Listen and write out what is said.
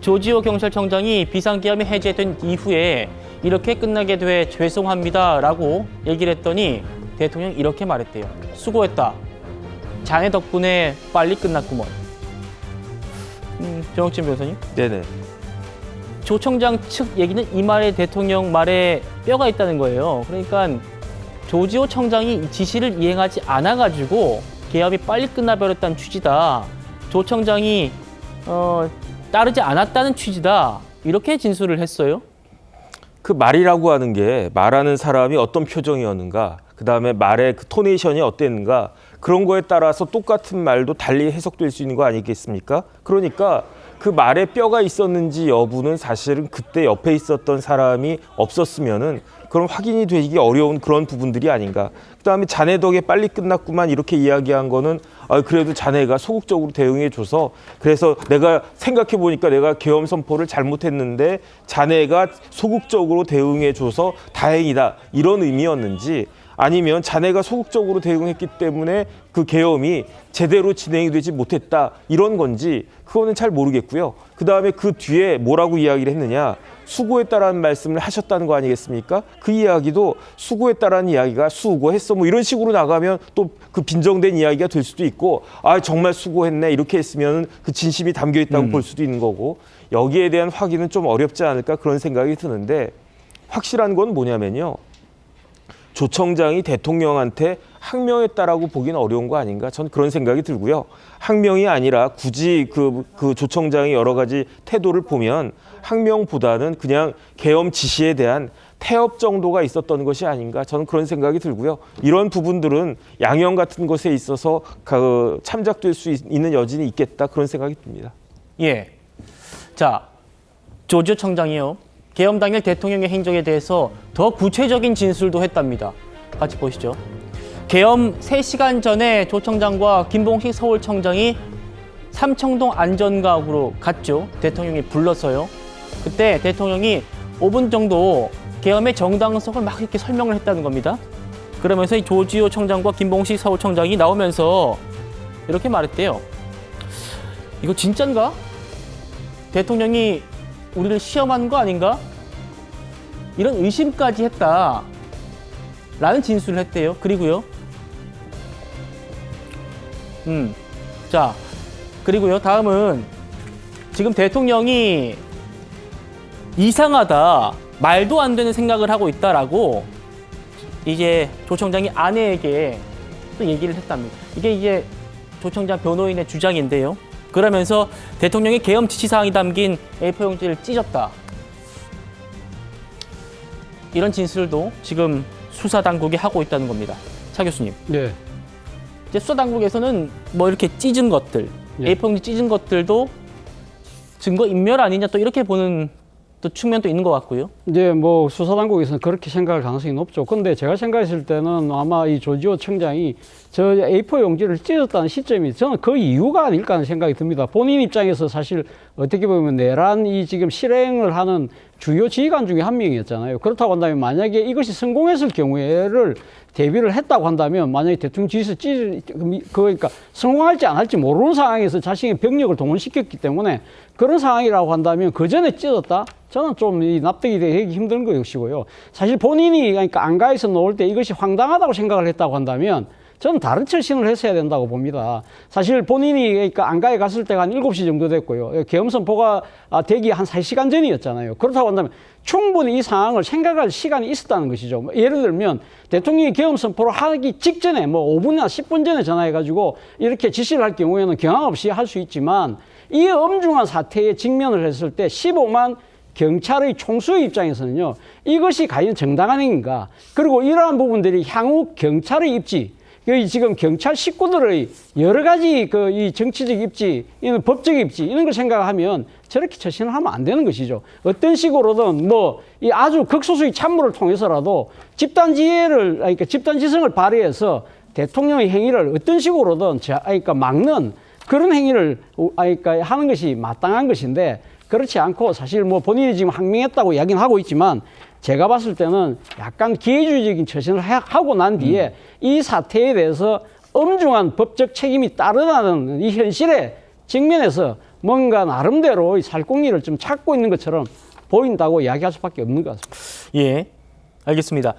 조지호 경찰청장이 비상계엄이 해제된 이후에 이렇게 끝나게 돼 죄송합니다라고 얘기를 했더니 대통령이 이렇게 말했대요. 수고했다. 자네 덕분에 빨리 끝났구먼. 정혁진 변호사님? 네네. 조 청장 측 얘기는 이 말에 대통령 말에 뼈가 있다는 거예요. 그러니까 조지호 청장이 이 지시를 이행하지 않아가지고 계엄이 빨리 끝나버렸다는 취지다. 조 청장이 따르지 않았다는 취지다. 이렇게 진술을 했어요. 그 말이라고 하는 게 말하는 사람이 어떤 표정이었는가, 그다음에 말의 그 토네이션이 어땠는가, 그런 거에 따라서 똑같은 말도 달리 해석될 수 있는 거 아니겠습니까? 그러니까 그 말에 뼈가 있었는지 여부는 사실은 그때 옆에 있었던 사람이 없었으면은 그럼 확인이 되기 어려운 그런 부분들이 아닌가. 그다음에 자네 덕에 빨리 끝났구만 이렇게 이야기한 거는 그래도 자네가 소극적으로 대응해줘서 그래서 내가 생각해 보니까 내가 계엄 선포를 잘못했는데 자네가 소극적으로 대응해줘서 다행이다 이런 의미였는지, 아니면 자네가 소극적으로 대응했기 때문에 그 계엄이 제대로 진행이 되지 못했다 이런 건지 그거는 잘 모르겠고요. 그다음에 그 뒤에 뭐라고 이야기를 했느냐, 수고했다라는 말씀을 하셨다는 거 아니겠습니까? 그 이야기도 수고했다라는 이야기가 수고했어 뭐 이런 식으로 나가면 또 그 빈정된 이야기가 될 수도 있고, 정말 수고했네 이렇게 했으면 그 진심이 담겨 있다고 볼 수도 있는 거고, 여기에 대한 확인은 좀 어렵지 않을까 그런 생각이 드는데, 확실한 건 뭐냐면요, 조 청장이 대통령한테 항명했다라고 보기는 어려운 거 아닌가, 전 그런 생각이 들고요. 항명이 아니라 굳이 그 조 청장의 여러 가지 태도를 보면 항명보다는 그냥 계엄 지시에 대한 태업 정도가 있었던 것이 아닌가, 저는 그런 생각이 들고요. 이런 부분들은 양형 같은 것에 있어서 참작될 수 있는 여진이 있겠다 그런 생각이 듭니다. 예. 자, 조지호 청장이요. 계엄 당일 대통령의 행적에 대해서 더 구체적인 진술도 했답니다. 같이 보시죠. 계엄 3시간 전에 조 청장과 김봉식 서울청장이 삼청동 안전가옥으로 갔죠. 대통령이 불렀어요. 그때 대통령이 5분 정도 계엄의 정당성을 막 이렇게 설명을 했다는 겁니다. 그러면서 이 조지호 청장과 김봉식 서울청장이 나오면서 이렇게 말했대요. 이거 진짠가? 대통령이 우리를 시험하는 거 아닌가? 이런 의심까지 했다. 라는 진술을 했대요. 그리고요. 자, 그리고요. 다음은 지금 대통령이 이상하다, 말도 안 되는 생각을 하고 있다라고 이제 조 청장이 아내에게 또 얘기를 했답니다. 이게 이제 조 청장 변호인의 주장인데요. 그러면서 대통령의 계엄 지시사항이 담긴 A4 용지를 찢었다. 이런 진술도 지금 수사당국이 하고 있다는 겁니다. 차 교수님. 네. 이제 수사당국에서는 뭐 이렇게 찢은 것들, 네. A4 용지 찢은 것들도 증거 인멸 아니냐 또 이렇게 보는 또 측면도 있는 것 같고요. 이제 뭐 수사당국에서는 그렇게 생각할 가능성이 높죠. 근데 제가 생각했을 때는 아마 이 조지호 청장이 저 A4 용지를 찢었다는 시점이 저는 그 이유가 아닐까 하는 생각이 듭니다. 본인 입장에서 사실 어떻게 보면 내란 이 지금 실행을 하는 주요 지휘관 중에 한 명이었잖아요. 그렇다고 한다면 만약에 이것이 성공했을 경우에를 대비를 했다고 한다면 만약에 대통령 지시서 그러니까 성공할지 안 할지 모르는 상황에서 자신의 병력을 동원시켰기 때문에 그런 상황이라고 한다면 그 전에 찢었다? 저는 좀 납득이 되기 힘든 것이고요. 사실 본인이 그러니까 안가에서 놓을 때 이것이 황당하다고 생각을 했다고 한다면 저는 다른 처신을 했어야 된다고 봅니다. 사실 본인이 그러니까 안가에 갔을 때가 한 7시 정도 됐고요. 계엄 선포가 되기 한 3시간 전이었잖아요. 그렇다고 한다면 충분히 이 상황을 생각할 시간이 있었다는 것이죠. 예를 들면 대통령이 계엄 선포를 하기 직전에 뭐 5분이나 10분 전에 전화해가지고 이렇게 지시를 할 경우에는 경황 없이 할 수 있지만 이 엄중한 사태에 직면을 했을 때 15만 경찰의 총수의 입장에서는요, 이것이 과연 정당한 행위인가? 그리고 이러한 부분들이 향후 경찰의 입지, 지금 경찰 식구들의 여러 가지 이 정치적 입지, 이런 법적 입지, 이런 걸 생각하면 저렇게 처신을 하면 안 되는 것이죠. 어떤 식으로든 이 아주 극소수의 참모를 통해서라도 집단지혜를, 그러니까 집단지성을 발휘해서 대통령의 행위를 어떤 식으로든 그러니까 막는 그런 행위를 하는 것이 마땅한 것인데, 그렇지 않고 사실 본인이 지금 항명했다고 이야기는 하고 있지만 제가 봤을 때는 약간 기회주의적인 처신을 하고 난 뒤에 이 사태에 대해서 엄중한 법적 책임이 따르다는 이 현실에 직면해서 뭔가 나름대로 이 살공리를 좀 찾고 있는 것처럼 보인다고 이야기할 수밖에 없는 것 같습니다. 예, 알겠습니다.